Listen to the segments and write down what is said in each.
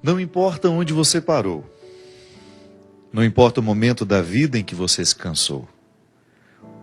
Não importa onde você parou. Não importa o momento da vida em que você se cansou.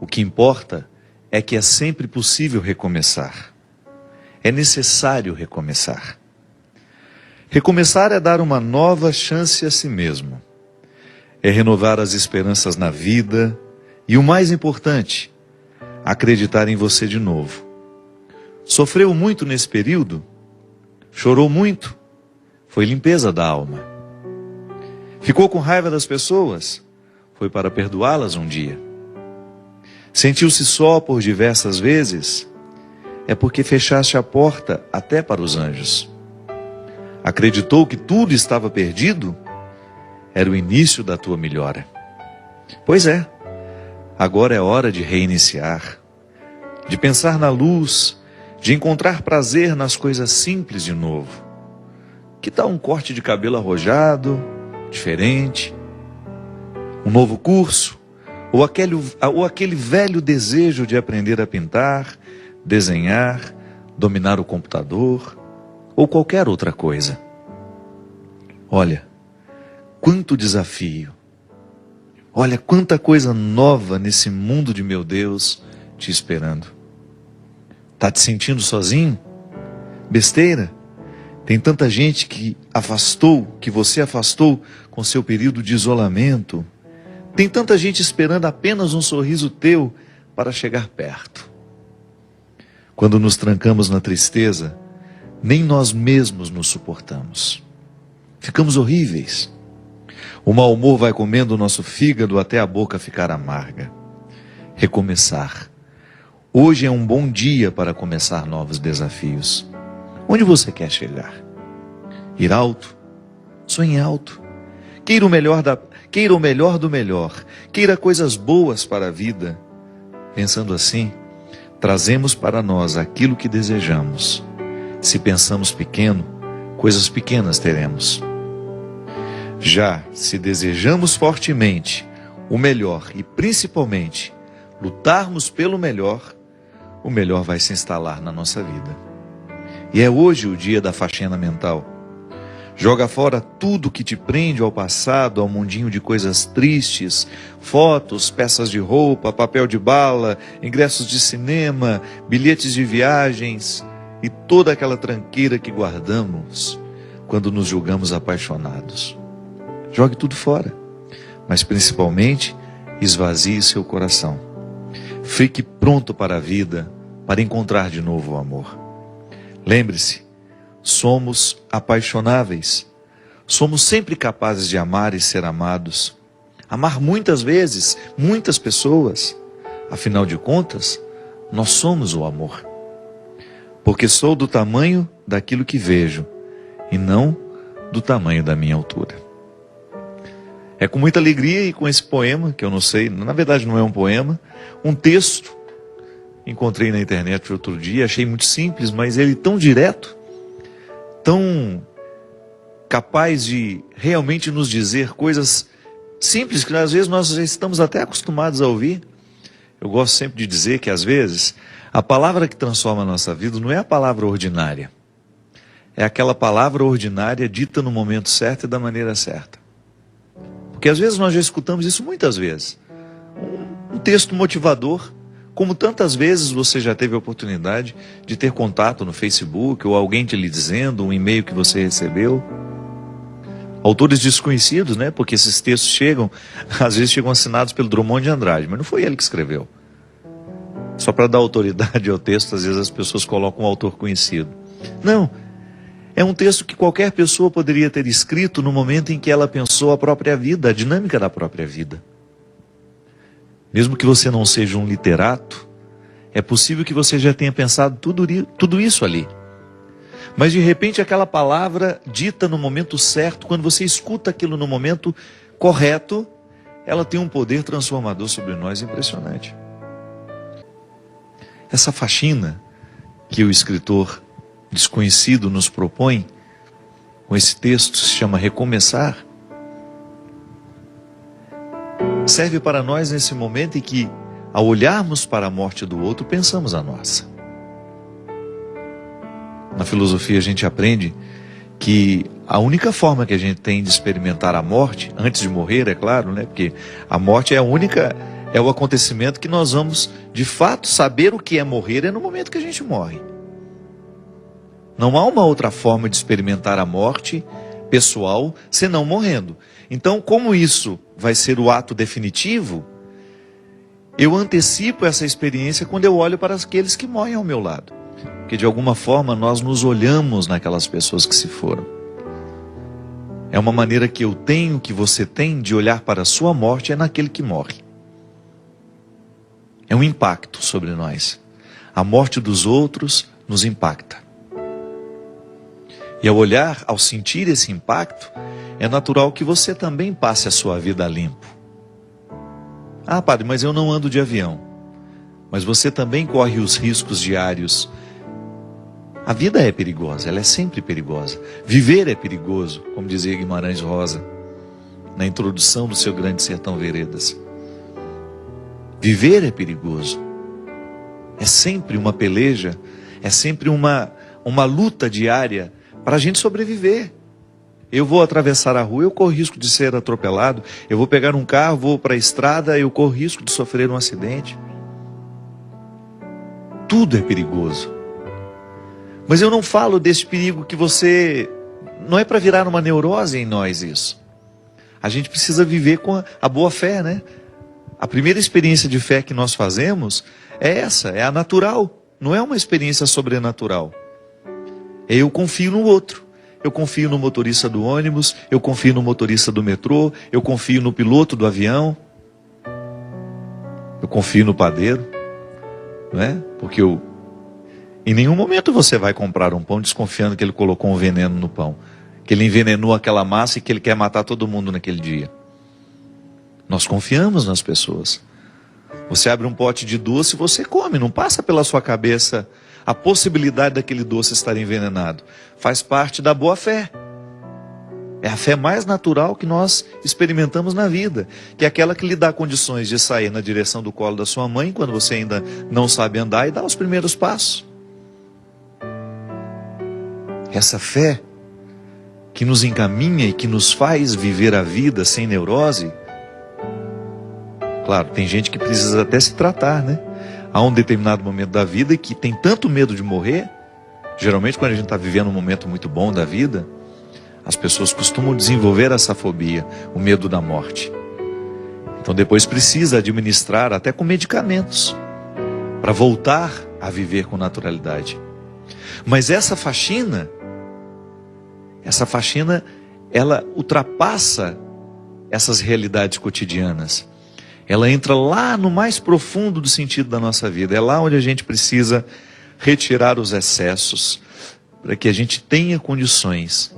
O que importa é que é sempre possível recomeçar. É necessário recomeçar. Recomeçar é dar uma nova chance a si mesmo. É renovar as esperanças na vida e, o mais importante, acreditar em você de novo. Sofreu muito nesse período? Chorou muito? Foi limpeza da alma. Ficou com raiva das pessoas? Foi para perdoá-las um dia. Sentiu-se só por diversas vezes? É porque fechaste a porta até para os anjos. Acreditou que tudo estava perdido? Era o início da tua melhora. Pois é, agora é hora de reiniciar, de pensar na luz, de encontrar prazer nas coisas simples de novo. Que tal um corte de cabelo arrojado, diferente? Um novo curso? Ou aquele velho desejo de aprender a pintar, desenhar, dominar o computador, ou qualquer outra coisa? Olha, quanto desafio! Olha quanta coisa nova nesse mundo de meu Deus te esperando. Tá te sentindo sozinho? Besteira? Tem tanta gente que você afastou com seu período de isolamento. Tem tanta gente esperando apenas um sorriso teu para chegar perto. Quando nos trancamos na tristeza, nem nós mesmos nos suportamos. Ficamos horríveis. O mau humor vai comendo o nosso fígado até a boca ficar amarga. Recomeçar. Hoje é um bom dia para começar novos desafios. Onde você quer chegar? Ir alto? Sonhe alto. Queira o melhor do melhor. Queira coisas boas para a vida. Pensando assim, trazemos para nós aquilo que desejamos. Se pensamos pequeno, coisas pequenas teremos. Já se desejamos fortemente o melhor e principalmente lutarmos pelo melhor, o melhor vai se instalar na nossa vida. E é hoje o dia da faxina mental. Joga fora tudo que te prende ao passado, ao mundinho de coisas tristes, fotos, peças de roupa, papel de bala, ingressos de cinema, bilhetes de viagens e toda aquela tranqueira que guardamos quando nos julgamos apaixonados. Jogue tudo fora, mas principalmente esvazie seu coração. Fique pronto para a vida, para encontrar de novo o amor. Lembre-se, somos apaixonáveis. Somos sempre capazes de amar e ser amados. Amar muitas vezes, muitas pessoas. Afinal de contas, nós somos o amor. Porque sou do tamanho daquilo que vejo e não do tamanho da minha altura. É com muita alegria e com esse poema, que eu não sei, na verdade não é um poema, um texto, encontrei na internet outro dia, achei muito simples, mas ele tão direto, tão capaz de realmente nos dizer coisas simples, que às vezes nós já estamos até acostumados a ouvir. Eu gosto sempre de dizer que às vezes a palavra que transforma a nossa vida não é a palavra ordinária, é aquela palavra ordinária dita no momento certo e da maneira certa. Porque às vezes nós já escutamos isso muitas vezes. Um texto motivador, como tantas vezes você já teve a oportunidade de ter contato no Facebook, ou alguém te lhe dizendo, um e-mail que você recebeu. Autores desconhecidos, né? Porque esses textos às vezes chegam assinados pelo Drummond de Andrade, mas não foi ele que escreveu. Só para dar autoridade ao texto, às vezes as pessoas colocam um autor conhecido. Não. É um texto que qualquer pessoa poderia ter escrito no momento em que ela pensou a própria vida, a dinâmica da própria vida. Mesmo que você não seja um literato, é possível que você já tenha pensado tudo isso ali. Mas de repente aquela palavra dita no momento certo, quando você escuta aquilo no momento correto, ela tem um poder transformador sobre nós impressionante. Essa faxina que o escritor desconhecido nos propõe, com esse texto, se chama Recomeçar, serve para nós nesse momento em que, ao olharmos para a morte do outro, pensamos a nossa. Na filosofia a gente aprende que A única forma que a gente tem de experimentar a morte, antes de morrer, é claro, né? Porque a morte é é o acontecimento que nós vamos, de fato, saber o que é morrer é no momento que a gente morre. Não há uma outra forma de experimentar a morte pessoal senão morrendo. Então, como isso vai ser o ato definitivo, eu antecipo essa experiência quando eu olho para aqueles que morrem ao meu lado. Porque de alguma forma nós nos olhamos naquelas pessoas que se foram. É uma maneira que eu tenho, que você tem, de olhar para a sua morte, é naquele que morre. É um impacto sobre nós. A morte dos outros nos impacta. E ao olhar, ao sentir esse impacto, é natural que você também passe a sua vida a limpo. Ah, padre, mas eu não ando de avião. Mas você também corre os riscos diários. A vida é perigosa, ela é sempre perigosa. Viver é perigoso, como dizia Guimarães Rosa, na introdução do seu Grande Sertão Veredas. Viver é perigoso. É sempre uma peleja, é sempre uma luta diária para a gente sobreviver. Eu vou atravessar a rua, eu corro risco de ser atropelado. Eu vou pegar um carro, vou para a estrada, eu corro risco de sofrer um acidente. Tudo é perigoso. Mas eu não falo desse perigo que você... Não é para virar uma neurose em nós isso. A gente precisa viver com a boa fé, né? A primeira experiência de fé que nós fazemos é essa, é a natural. Não é uma experiência sobrenatural. Eu confio no outro. Eu confio no motorista do ônibus, eu confio no motorista do metrô, eu confio no piloto do avião. Eu confio no padeiro, não é? Porque em nenhum momento você vai comprar um pão desconfiando que ele colocou um veneno no pão, que ele envenenou aquela massa e que ele quer matar todo mundo naquele dia. Nós confiamos nas pessoas. Você abre um pote de doce, você come, não passa pela sua cabeça a possibilidade daquele doce estar envenenado. Faz parte da boa fé. É a fé mais natural que nós experimentamos na vida, que é aquela que lhe dá condições de sair na direção do colo da sua mãe, quando você ainda não sabe andar, e dar os primeiros passos. Essa fé que nos encaminha e que nos faz viver a vida sem neurose. Claro, tem gente que precisa até se tratar, né? Há um determinado momento da vida que tem tanto medo de morrer. Geralmente quando a gente está vivendo um momento muito bom da vida, as pessoas costumam desenvolver essa fobia, o medo da morte. Então depois precisa administrar até com medicamentos, para voltar a viver com naturalidade. Mas essa faxina, ela ultrapassa essas realidades cotidianas. Ela entra lá no mais profundo do sentido da nossa vida. É lá onde a gente precisa retirar os excessos, para que a gente tenha condições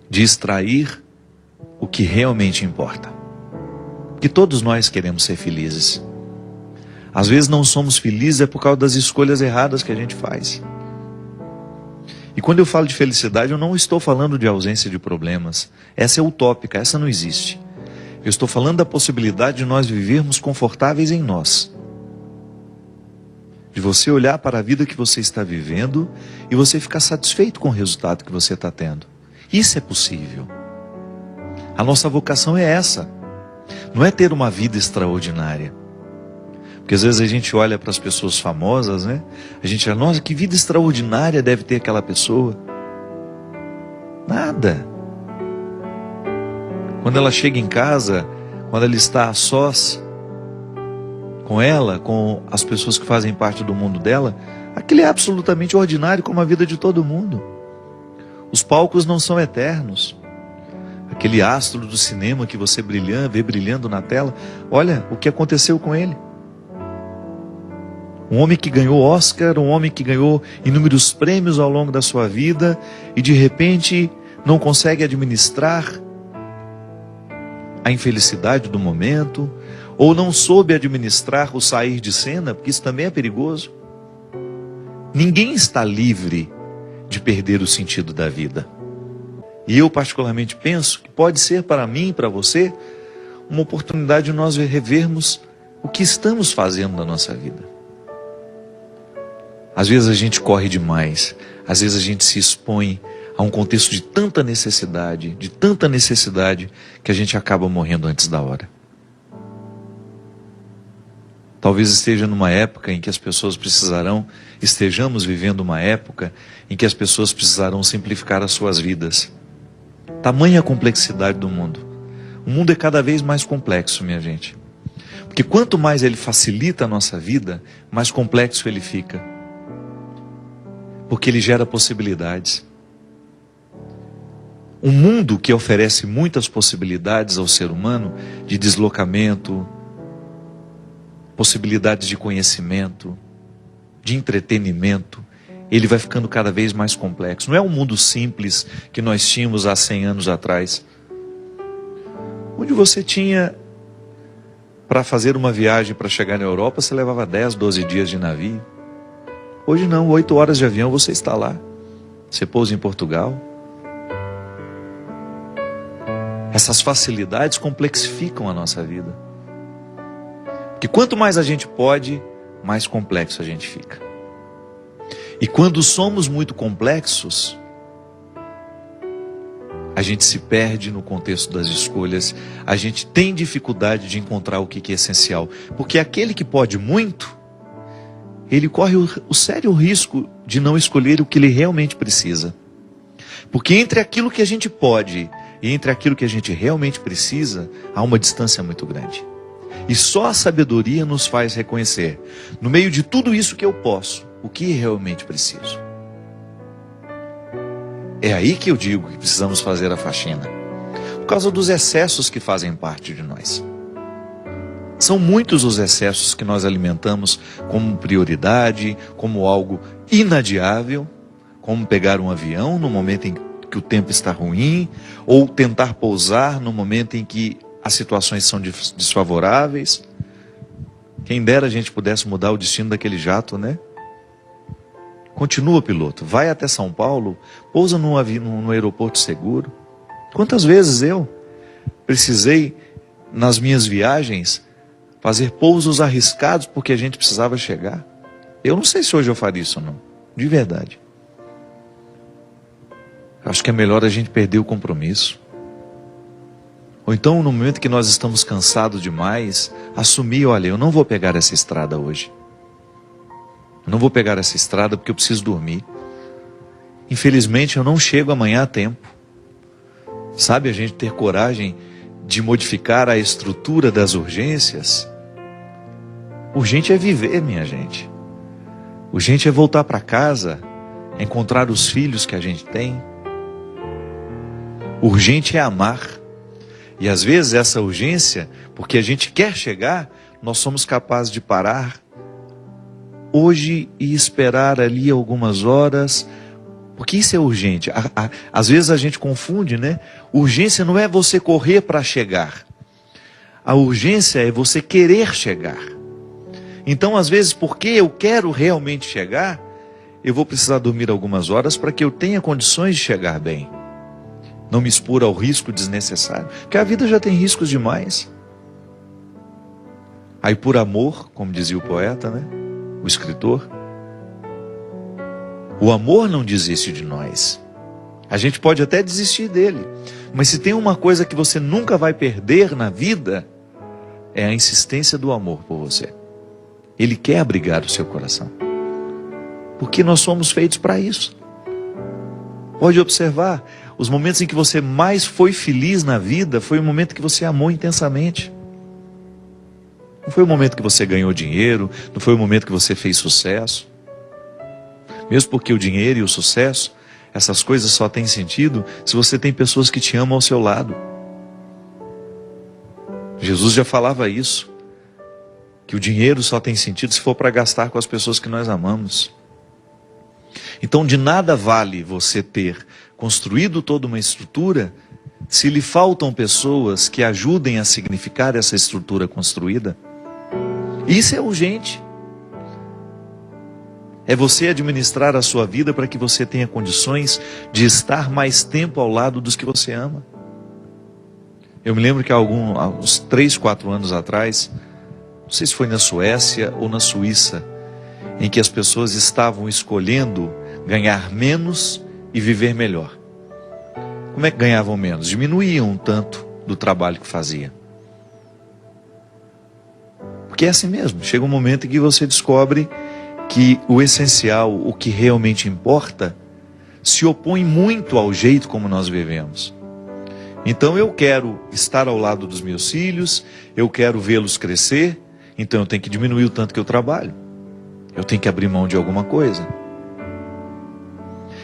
de extrair o que realmente importa. Porque todos nós queremos ser felizes. Às vezes não somos felizes por causa das escolhas erradas que a gente faz. E quando eu falo de felicidade, eu não estou falando de ausência de problemas. Essa é utópica, essa não existe. Eu estou falando da possibilidade de nós vivermos confortáveis em nós. De você olhar para a vida que você está vivendo e você ficar satisfeito com o resultado que você está tendo. Isso é possível. A nossa vocação é essa. Não é ter uma vida extraordinária. Porque às vezes a gente olha para as pessoas famosas, né? A gente fala, nossa, que vida extraordinária deve ter aquela pessoa. Nada. Quando ela chega em casa, quando ela está a sós com ela, com as pessoas que fazem parte do mundo dela, aquilo é absolutamente ordinário como a vida de todo mundo. Os palcos não são eternos. Aquele astro do cinema que você vê brilhando na tela, olha o que aconteceu com ele. Um homem que ganhou Oscar, um homem que ganhou inúmeros prêmios ao longo da sua vida e de repente não consegue administrar a infelicidade do momento, ou não soube administrar o sair de cena, porque isso também é perigoso. Ninguém está livre de perder o sentido da vida. E eu particularmente penso que pode ser para mim e para você uma oportunidade de nós revermos o que estamos fazendo na nossa vida. Às vezes a gente corre demais, às vezes a gente se expõe a um contexto de tanta necessidade, que a gente acaba morrendo antes da hora. Talvez esteja numa época em que as pessoas estejamos vivendo uma época em que as pessoas precisarão simplificar as suas vidas. Tamanha a complexidade do mundo. O mundo é cada vez mais complexo, minha gente. Porque quanto mais ele facilita a nossa vida, mais complexo ele fica. Porque ele gera possibilidades. Um mundo que oferece muitas possibilidades ao ser humano, de deslocamento, possibilidades de conhecimento, de entretenimento, ele vai ficando cada vez mais complexo. Não é um mundo simples que nós tínhamos há 100 anos atrás, onde você tinha, para fazer uma viagem para chegar na Europa, você levava 10, 12 dias de navio. Hoje não, 8 horas de avião você está lá. Você pousa em Portugal. Essas facilidades complexificam a nossa vida. Porque quanto mais a gente pode, mais complexo a gente fica. E quando somos muito complexos, a gente se perde no contexto das escolhas, a gente tem dificuldade de encontrar o que é essencial. Porque aquele que pode muito, ele corre o sério risco de não escolher o que ele realmente precisa. Porque entre aquilo que a gente pode e entre aquilo que a gente realmente precisa, há uma distância muito grande. E só a sabedoria nos faz reconhecer, no meio de tudo isso que eu posso, o que realmente preciso. É aí que eu digo que precisamos fazer a faxina. Por causa dos excessos que fazem parte de nós. São muitos os excessos que nós alimentamos como prioridade, como algo inadiável, como pegar um avião no momento em que o tempo está ruim, ou tentar pousar no momento em que as situações são desfavoráveis. Quem dera a gente pudesse mudar o destino daquele jato, né? Continua, piloto, vai até São Paulo, pousa no aeroporto seguro. Quantas vezes eu precisei, nas minhas viagens, fazer pousos arriscados porque a gente precisava chegar? Eu não sei se hoje eu faria isso ou não, de verdade. Acho que é melhor a gente perder o compromisso. Ou então, no momento que nós estamos cansados demais, assumir, olha, eu não vou pegar essa estrada hoje. Eu não vou pegar essa estrada porque eu preciso dormir. Infelizmente, eu não chego amanhã a tempo. Sabe, a gente ter coragem de modificar a estrutura das urgências. Urgente é viver, minha gente. Urgente é voltar para casa, encontrar os filhos que a gente tem. Urgente é amar. E às vezes essa urgência, porque a gente quer chegar, nós somos capazes de parar hoje e esperar ali algumas horas, porque isso é urgente. Às vezes a gente confunde, né? Urgência não é você correr para chegar. A urgência é você querer chegar. Então, às vezes, porque eu quero realmente chegar, eu vou precisar dormir algumas horas para que eu tenha condições de chegar bem. Não me expor ao risco desnecessário, porque a vida já tem riscos demais. Aí por amor, como dizia o poeta, né? O escritor, o amor não desiste de nós. A gente pode até desistir dele, mas se tem uma coisa que você nunca vai perder na vida, é a insistência do amor por você. Ele quer abrigar o seu coração, porque nós somos feitos para isso. Pode observar, os momentos em que você mais foi feliz na vida, foi o momento que você amou intensamente. Não foi o momento que você ganhou dinheiro, não foi o momento que você fez sucesso. Mesmo porque o dinheiro e o sucesso, essas coisas só têm sentido se você tem pessoas que te amam ao seu lado. Jesus já falava isso, que o dinheiro só tem sentido se for para gastar com as pessoas que nós amamos. Então de nada vale você ter construído toda uma estrutura se lhe faltam pessoas que ajudem a significar essa estrutura construída. Isso é urgente. É você administrar a sua vida para que você tenha condições de estar mais tempo ao lado dos que você ama. Eu me lembro que há uns 3, 4 anos atrás, não sei se foi na Suécia ou na Suíça, em que as pessoas estavam escolhendo ganhar menos e viver melhor. Como é que ganhavam menos? Diminuíam um tanto do trabalho que fazia. Porque é assim mesmo, chega um momento em que você descobre que o essencial, o que realmente importa, se opõe muito ao jeito como nós vivemos. Então eu quero estar ao lado dos meus filhos, eu quero vê-los crescer, então eu tenho que diminuir o tanto que eu trabalho. Eu tenho que abrir mão de alguma coisa.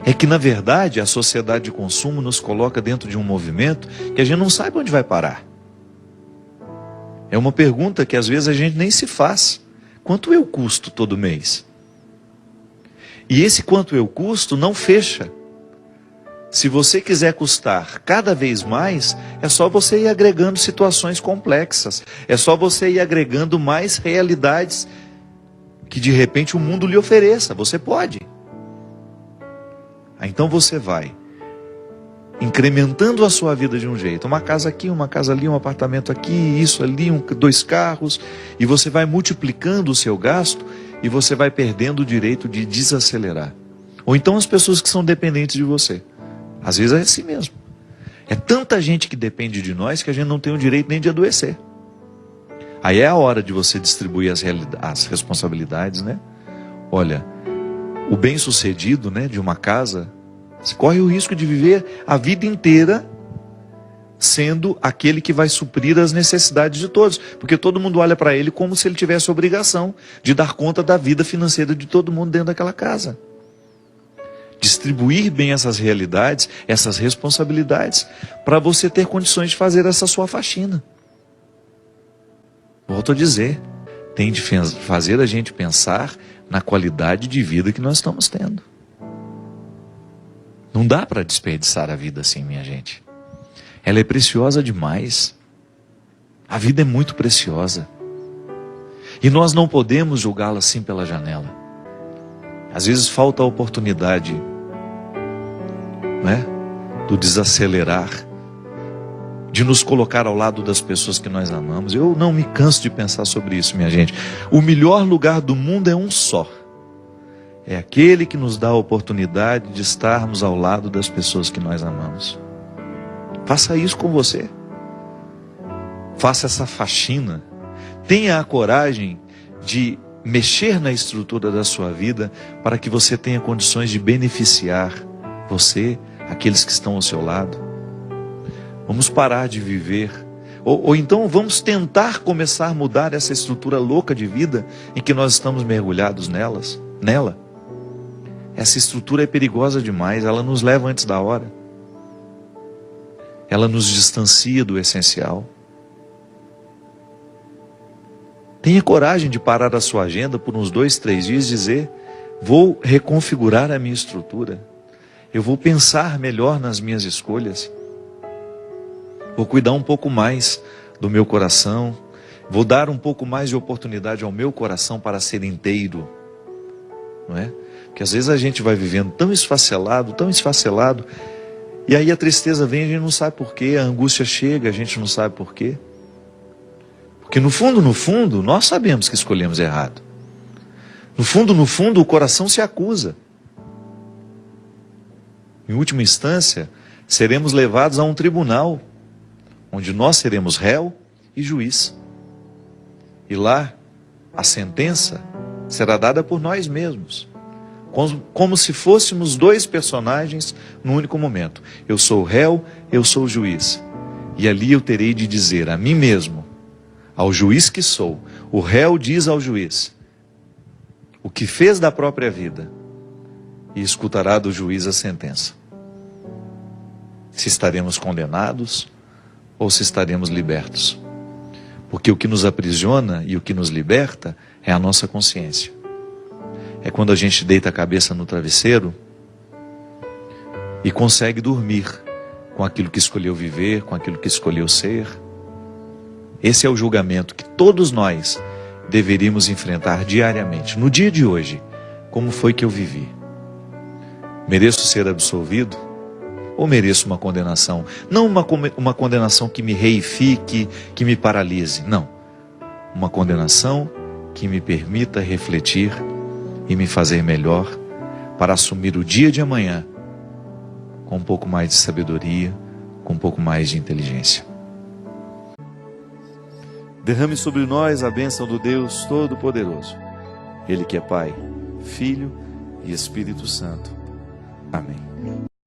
É que na verdade a sociedade de consumo nos coloca dentro de um movimento que a gente não sabe onde vai parar. É uma pergunta que às vezes a gente nem se faz. Quanto eu custo todo mês? E esse quanto eu custo não fecha. Se você quiser custar cada vez mais, é só você ir agregando situações complexas. É só você ir agregando mais realidades que de repente o mundo lhe ofereça. Você pode. Então você vai incrementando a sua vida de um jeito. Uma casa aqui, uma casa ali, um apartamento aqui, isso ali, 2 carros. E você vai multiplicando o seu gasto e você vai perdendo o direito de desacelerar. Ou então as pessoas que são dependentes de você. Às vezes é assim mesmo. É tanta gente que depende de nós que a gente não tem o direito nem de adoecer. Aí é a hora de você distribuir as responsabilidades, né? Olha, o bem-sucedido, né, de uma casa, você corre o risco de viver a vida inteira sendo aquele que vai suprir as necessidades de todos. Porque todo mundo olha para ele como se ele tivesse a obrigação de dar conta da vida financeira de todo mundo dentro daquela casa. Distribuir bem essas realidades, essas responsabilidades, para você ter condições de fazer essa sua faxina. Volto a dizer, tem de fazer a gente pensar na qualidade de vida que nós estamos tendo. Não dá para desperdiçar a vida assim, minha gente. Ela é preciosa demais. A vida é muito preciosa. E nós não podemos julgá-la assim pela janela. Às vezes falta a oportunidade, né, do desacelerar, de nos colocar ao lado das pessoas que nós amamos. Eu não me canso de pensar sobre isso, minha gente. O melhor lugar do mundo é um só. É aquele que nos dá a oportunidade de estarmos ao lado das pessoas que nós amamos. Faça isso com você. Faça essa faxina. Tenha a coragem de mexer na estrutura da sua vida para que você tenha condições de beneficiar você, aqueles que estão ao seu lado. Vamos parar de viver, ou então vamos tentar começar a mudar essa estrutura louca de vida em que nós estamos mergulhados nela. Essa estrutura é perigosa demais, ela nos leva antes da hora. Ela nos distancia do essencial. Tenha coragem de parar a sua agenda por uns 2, 3 dias e dizer: vou reconfigurar a minha estrutura. Eu vou pensar melhor nas minhas escolhas. Vou cuidar um pouco mais do meu coração. Vou dar um pouco mais de oportunidade ao meu coração para ser inteiro. Não é? Porque às vezes a gente vai vivendo tão esfacelado, e aí a tristeza vem e a gente não sabe porquê, a angústia chega, a gente não sabe porquê. Porque no fundo, nós sabemos que escolhemos errado. No fundo, o coração se acusa. Em última instância, seremos levados a um tribunal, onde nós seremos réu e juiz. E lá, a sentença será dada por nós mesmos. Como se fôssemos 2 personagens no único momento. Eu sou o réu, eu sou o juiz. E ali eu terei de dizer a mim mesmo, ao juiz que sou, o réu diz ao juiz o que fez da própria vida e escutará do juiz a sentença. Se estaremos condenados ou se estaremos libertos. Porque o que nos aprisiona e o que nos liberta é a nossa consciência. É quando a gente deita a cabeça no travesseiro e consegue dormir com aquilo que escolheu viver, com aquilo que escolheu ser. Esse é o julgamento que todos nós deveríamos enfrentar diariamente. No dia de hoje, como foi que eu vivi? Mereço ser absolvido? Ou mereço uma condenação? Não uma condenação que me reifique, que me paralise. Não. Uma condenação que me permita refletir e me fazer melhor para assumir o dia de amanhã com um pouco mais de sabedoria, com um pouco mais de inteligência. Derrame sobre nós a bênção do Deus Todo-Poderoso, Ele que é Pai, Filho e Espírito Santo. Amém.